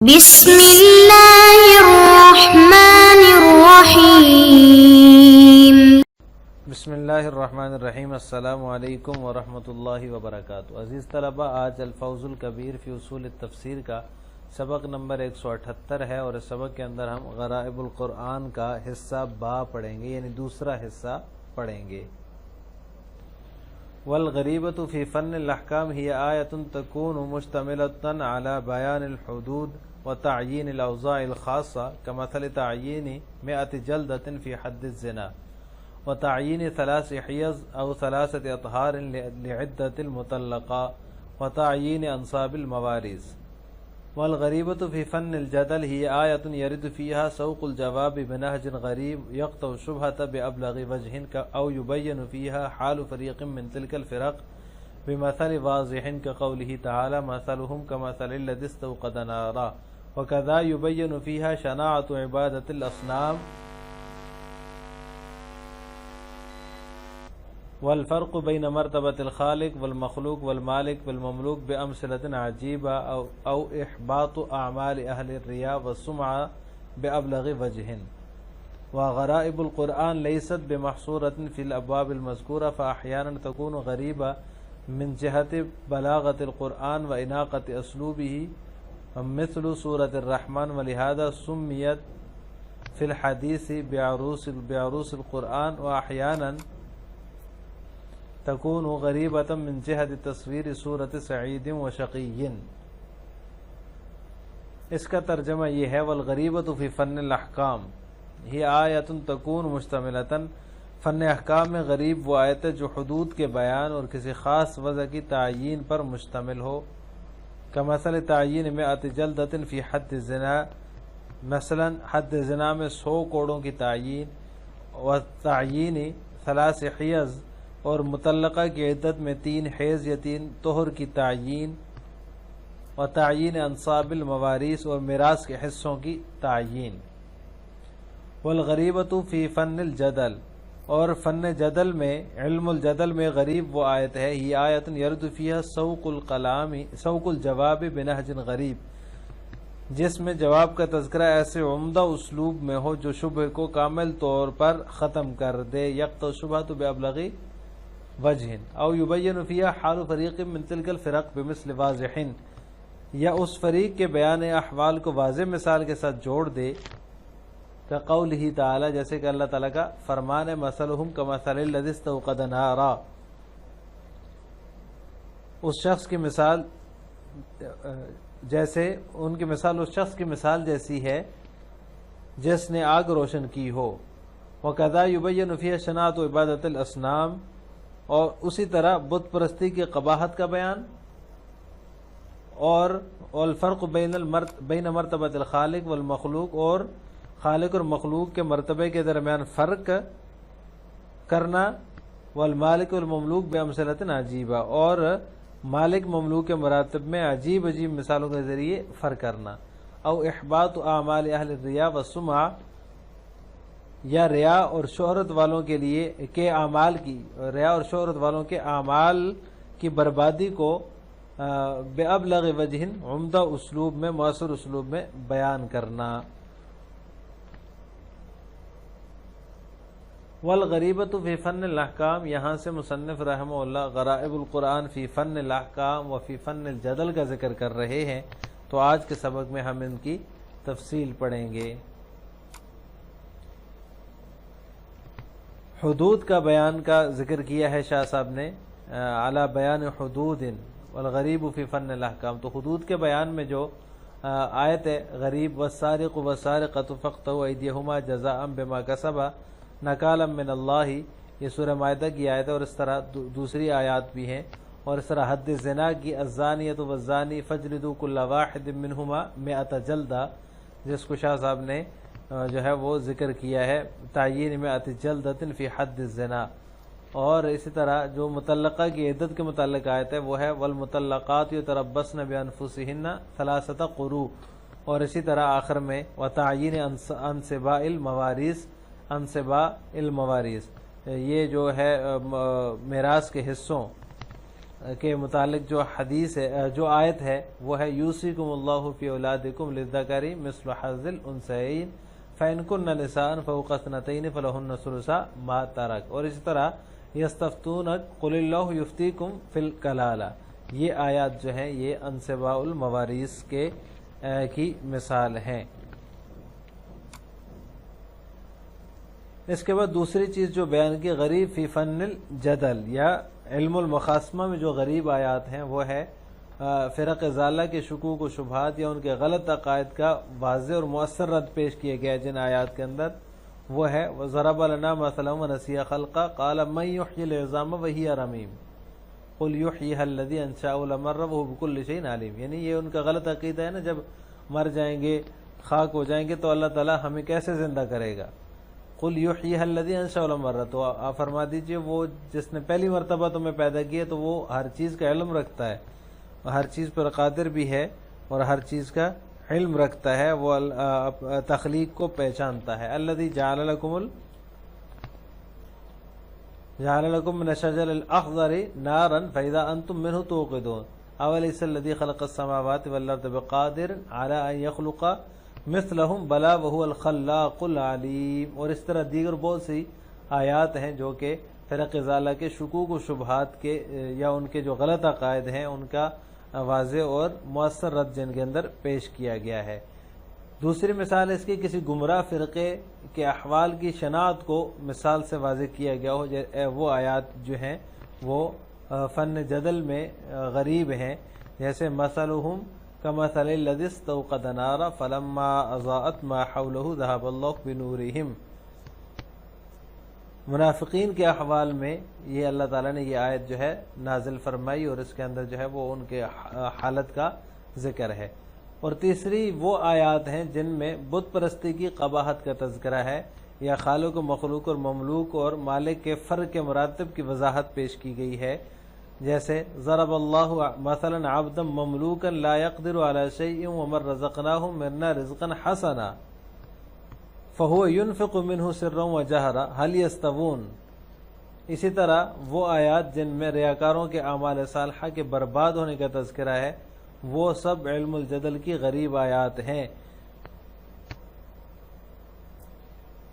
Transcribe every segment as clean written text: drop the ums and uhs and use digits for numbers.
بسم اللہ الرحمن الرحیم۔ بسم اللہ الرحمن الرحیم۔ السلام علیکم ورحمۃ اللہ وبرکاتہ۔ عزیز طلبہ، آج الفوز الکبیر فی اصول التفسیر کا سبق نمبر 178 ہے، اور اس سبق کے اندر ہم غرائب القرآن کا حصہ با پڑھیں گے، یعنی دوسرا حصہ پڑھیں گے۔ والغریبۃ فی فن الاحکام ہی آیۃ تکون مشتملۃ علی بیان الحدود وتعیین الاوضاع الخاصہ کمثل تعیین 100 جلدۃ فی حد الزنا وتعیین 3 حیض او 3 اطہار لعدۃ المطلقہ وتعیین انصاب الموارث۔ والغریبۃ فی فن الجدل ہی آیۃ یرد فیہا سوق الجواب بنہج غریب یقطع الشبہۃ بأبلغ وجہ او یبین فیہا حال فریق من تلک الفرق بمثل واضح كقوله تعالی مثلهم كمثل الذی استوقد نارا وكذا يبين فيها شناعة عبادة الأصنام والفرق بين مرتبة الخالق والمخلوق والمالك والمملوك بأمثلة عجيبة أو إحباط أعمال أهل الرياء والسمعة بأبلغ وجه۔ وغرائب القرآن ليست بمحصورة في الأبواب المذكورة، فأحيانا تكون غريبة من جهة بلاغة القرآن وإناقة أسلوبه مثل سورة الرحمن، ولهذا سميت في الحديث بعروس القرآن، وأحيانا تكون غريبة من جهة تصوير سورة سعيد وشقي۔ اس کا ترجمہ یہ ہے، والغریبۃ فی فن الاحکام ہی آیۃ تکون مشتملۃ، فن احکام میں غریب وہ آیت ہے جو حدود کے بیان اور کسی خاص وضع کی تعیین پر مشتمل ہو، کمثل تعیین 100 جلدۃ فی حد الزنا، مثلا حد زنا میں 100 کوڑوں کی تعیین، و تعیین 3 حیض اور مطلقہ کی عدت میں 3 حیض یا 3 طہر کی تعیین، و تعیین انصاب الموارث اور میراث کے حصوں کی تعیین۔ والغریبۃ فی فن الجدل، اور فن جدل میں علم الجدل میں غریب وہ آیت ہے، یہ آیت یرد فیہا سوق الجواب بنہج غریب، جس میں جواب کا تذکرہ ایسے عمدہ اسلوب میں ہو جو شبہ کو کامل طور پر ختم کر دے، یقطع الشبہۃ بأبلغ وجہ او یبین فیہا حال فریق من تلک الفرق بمثل واضح، یا اس فریق کے بیان احوال کو واضح مثال کے ساتھ جوڑ دے، کقولہ تعالی، جیسے کہ اللہ تعالیٰ کا فرمان ہے، مثلہم کمثل الذی استوقد نارا، اس شخص کی مثال جیسے ان کی مثال اس شخص کی مثال جیسی ہے جس نے آگ روشن کی ہو۔ وکذا یبین فیہا شناعۃ عبادۃ الاصنام، اور اسی طرح بت پرستی کی قباحت کا بیان، اور الفرق بین مرتبۃ الخالق والمخلوق، اور خالق اور مخلوق کے مرتبے کے درمیان فرق کرنا، والمالک والمملوک بامثلۃ عجیبہ، اور مالک مملوک کے مراتب میں عجیب مثالوں کے ذریعے فرق کرنا، او احباط اعمال اہل الریا والسمعہ، یا ریا اور شہرت والوں کے لیے ریا اور شہرت والوں کے اعمال کی بربادی کو بأبلغ وجہ، عمدہ اسلوب میں، مؤثر اسلوب میں بیان کرنا۔ والغریبۃ فی فن الاحکام، یہاں سے مصنف رحمہ اللہ غرائب القرآن فی فن الاحکام و فی فن الجدل کا ذکر کر رہے ہیں، تو آج کے سبق میں ہم ان کی تفصیل پڑھیں گے۔ حدود کا بیان کا ذکر کیا ہے شاہ صاحب نے، علی بیان حدود والغریب فی فن الاحکام، تو حدود کے بیان میں جو آیت ہے، غریب والسارق والسارقۃ فاقطعوا ایدیہما جزاء بما کسبا نکالا من اللہ، یہ سورہ مائدہ کی آیت ہے، اور اس طرح دوسری آیات بھی ہیں، اور اس طرح حد زنا کی الزانیۃ والزانی فاجلدوا کل واحد منہما 100 جلدہ، جس کو شاہ صاحب نے جو ہے وہ ذکر کیا ہے، تعیین 100 جلدۃ فی حد الزنا۔ اور اسی طرح جو مطلقہ کی عدت کے متعلق آیت ہے وہ ہے والمطلقات یتربصن بانفسہن 3 قروء، اور اسی طرح آخر میں وتعیین انصباء الموارث، یہ جو ہے میراث کے حصوں کے متعلق جو حدیث ہے، جو آیت ہے وہ ہے یوصیکم اللہ فی اولادکم للذکر مثل حظ الانثیین فإن کن نساء فوق اثنتین فلہن ثلث ما ترک، اور اسی طرح یستفتونک قل اللہ یفتیکم فی الکلالہ، یہ آیات جو ہیں یہ انصباء الموارث کی مثال ہیں۔ اس کے بعد دوسری چیز جو بیان کی غریب فی فن الجدل یا علم المخاصمہ میں جو غریب آیات ہیں وہ ہے فرق ضالہ کے شکوک و شبہات یا ان کے غلط عقائد کا واضح اور مؤثر رد پیش کیے گیا جن آیات کے اندر، وہ ہے وَضَرَبَ لَنَا مَثَلًا وَنَسِيَ خَلْقًا قَالَ مَن يُحْيِي الْعِظَامَ وَهِيَ رَمِيمٌ قُلْ يُحْيِيهَا الَّذِي أَنشَأَهَا أَوَّلَ مَرَّةٍ وَهُوَ بِكُلِّ شَيْءٍ عَلِيمٌ، یعنی یہ ان کا غلط عقیدہ ہے نا، جب مر جائیں گے خاک ہو جائیں گے تو اللہ تعالیٰ ہمیں کیسے زندہ کرے گا۔ قُلْ يُحْيِيهَا الَّذِي أَنشَأَهَا أَوَّلَ مَرَّةٍ، تو آپ فرما دیجئے وہ جس نے پہلی مرتبہ تمہیں پیدا کیا تو وہ ہر چیز کا علم رکھتا ہے، ہر چیز پر قادر بھی ہے اور ہر چیز کا علم رکھتا ہے، وہ تخلیق کو پہچانتا ہے۔ الَّذِي جَعَلَ لَكُم مِّنَ الشَّجَرِ الْأَخْضَرِ نَارًا فَإِذَا أَنتُم مِّنْهُ تُوقِدُونَ أَوَلَيْسَ الَّذِي خَلَقَ السَّمَاوَاتِ وَالْأَرْضَ بِقَادِرٍ عَلَىٰ أَن يَخْلُقَ مثلہم بلا وہو الخلاق العلیم، اور اس طرح دیگر بہت سی آیات ہیں جو کہ فرق ضالہ کے شکوک و شبہات کے یا ان کے جو غلط عقائد ہیں ان کا واضح اور مؤثر رد جن کے اندر پیش کیا گیا ہے۔ دوسری مثال اس کی کسی گمراہ فرقے کے احوال کی شناعت کو مثال سے واضح کیا گیا ہو، وہ آیات جو ہیں وہ فن جدل میں غریب ہیں، جیسے مثلہم کمثل الذی استوقد نارا فلما اضاءت ما حولہ ذهب اللہ بنورہم۔ منافقین کے احوال میں یہ اللہ تعالیٰ نے یہ آیت جو ہے نازل فرمائی اور اس کے اندر جو ہے وہ ان کے حالت کا ذکر ہے۔ اور تیسری وہ آیات ہیں جن میں بت پرستی کی قباحت کا تذکرہ ہے یا خالق و مخلوق اور مملوک اور مالک کے فرق کے مراتب کی وضاحت پیش کی گئی ہے، جیسے ضرب اللہ مثلا عبدا مملوکا لا يقدر على شيء ومن رزقناه منا رزقا حسنا فهو ينفق منه سرا وجهرا هل يستوون۔ اسی طرح وہ آیات جن میں ریاکاروں کے اعمال صالحہ کے برباد ہونے کا تذکرہ ہے وہ سب علم الجدل کی غریب آیات ہیں،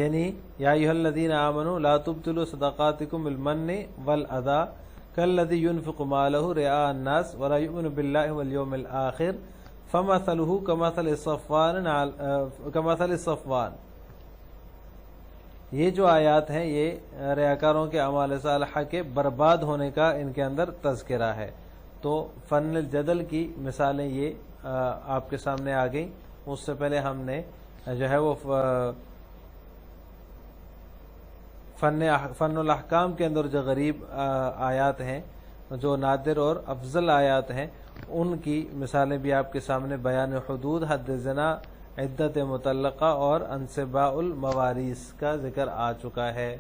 یعنی یا ایھا الذین آمنوا لا تبطلوا صدقاتکم بالمن والاذى كالذي ينفق ماله رئاء الناس ولا يؤمن بالله واليوم الآخر فمثله كمثل صفوان۔ یہ جو آیات ہیں یہ ریاکاروں کے اعمال صالحہ کے برباد ہونے کا ان کے اندر تذکرہ ہے۔ تو فن الجدل کی مثالیں یہ آپ کے سامنے آ گئیں۔ اس سے پہلے ہم نے جو ہے وہ فن الاحکام کے اندر جو غریب آیات ہیں، جو نادر اور افضل آیات ہیں، ان کی مثالیں بھی آپ کے سامنے بیان حدود، حد زنا، عدت مطلقہ اور انصباء الموارث کا ذکر آ چکا ہے۔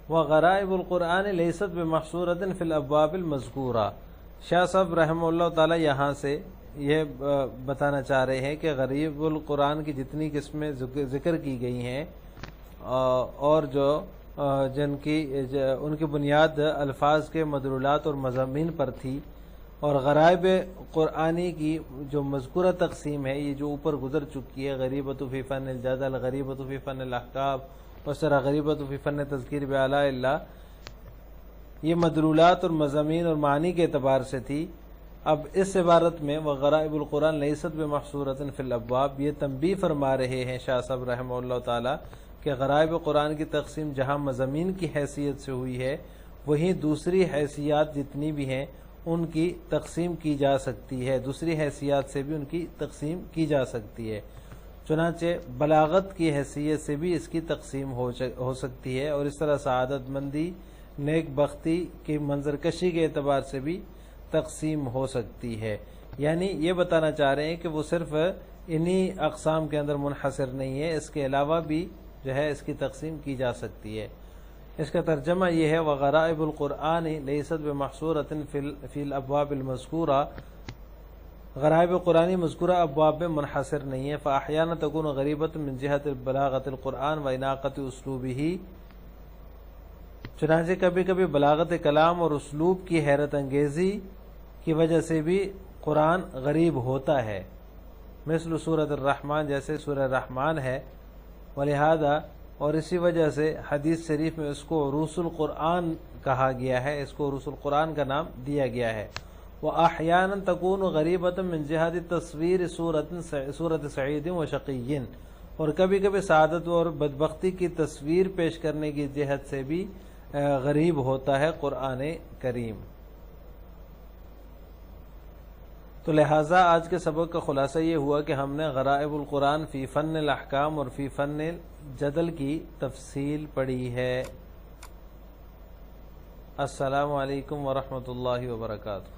وغرائب القرآن لیست بمحصورۃ فی الابواب المذکورہ، شاہ صاحب رحمہ اللہ تعالی یہاں سے یہ بتانا چاہ رہے ہیں کہ غریب القرآن کی جتنی قسمیں ذکر کی گئی ہیں اور جو جن کی ان کی بنیاد الفاظ کے مدلولات اور مضامین پر تھی، اور غرائب قرآنی کی جو مذکورہ تقسیم ہے یہ جو اوپر گزر چکی ہے، غریبۃ فی فن الجدل، غریبۃ فی فن الاحکام، اس طرح غریبۃ فی فن تذکیر بآلاء اللہ، یہ مدلولات اور مضامین اور معنی کے اعتبار سے تھی۔ اب اس عبارت میں وغرائب القرآن لیست بمحصورۃ فی الابواب، یہ تنبیہ فرما رہے ہیں شاہ صاحب رحمہ اللہ تعالی کہ غرائب قرآن کی تقسیم جہاں مضامین کی حیثیت سے ہوئی ہے وہیں دوسری حیثیات جتنی بھی ہیں ان کی تقسیم کی جا سکتی ہے، دوسری حیثیات سے بھی ان کی تقسیم کی جا سکتی ہے۔ چنانچہ بلاغت کی حیثیت سے بھی اس کی تقسیم ہو سکتی ہے، اور اس طرح سعادت مندی، نیک بختی کی منظر کشی کے اعتبار سے بھی تقسیم ہو سکتی ہے۔ یعنی یہ بتانا چاہ رہے ہیں کہ وہ صرف انہی اقسام کے اندر منحصر نہیں ہے، اس کے علاوہ بھی جو ہے اس کی تقسیم کی جا سکتی ہے۔ اس کا ترجمہ یہ ہے وغرائب القرآن لیست بمحصورۃ فی الابواب المذکورہ، غرائب قرآنی مذکورہ ابواب میں منحصر نہیں ہے، فاحیانا تکون غریبۃ من جہت بلاغت القرآن و اناقۃ اسلوبہ چنانچہ کبھی کبھی بلاغت کلام اور اسلوب کی حیرت انگیزی کی وجہ سے بھی قرآن غریب ہوتا ہے، مثل سورۃ الرحمن، جیسے سورہ رحمان ہے، ولہذا اور اسی وجہ سے حدیث شریف میں اس کو عروس القرآن کہا گیا ہے، اس کو عروس القرآن کا نام دیا گیا ہے۔ وَأَحْيَانًا تَكُونُ غَرِيبَةً مِنْ جِهَةِ تَصْوِيرِ سُورَةِ سَعِيدٍ وَشَقِيٍّ، اور کبھی کبھی سعادت اور بدبختی کی تصویر پیش کرنے کی جہت سے بھی غریب ہوتا ہے قرآن کریم۔ تو لہٰذا آج کے سبق کا خلاصہ یہ ہوا کہ ہم نے غرائب القرآن فی فن الاحکام اور فی فن الجدل کی تفصیل پڑھی ہے۔ السلام علیکم ورحمۃ اللہ وبرکاتہ۔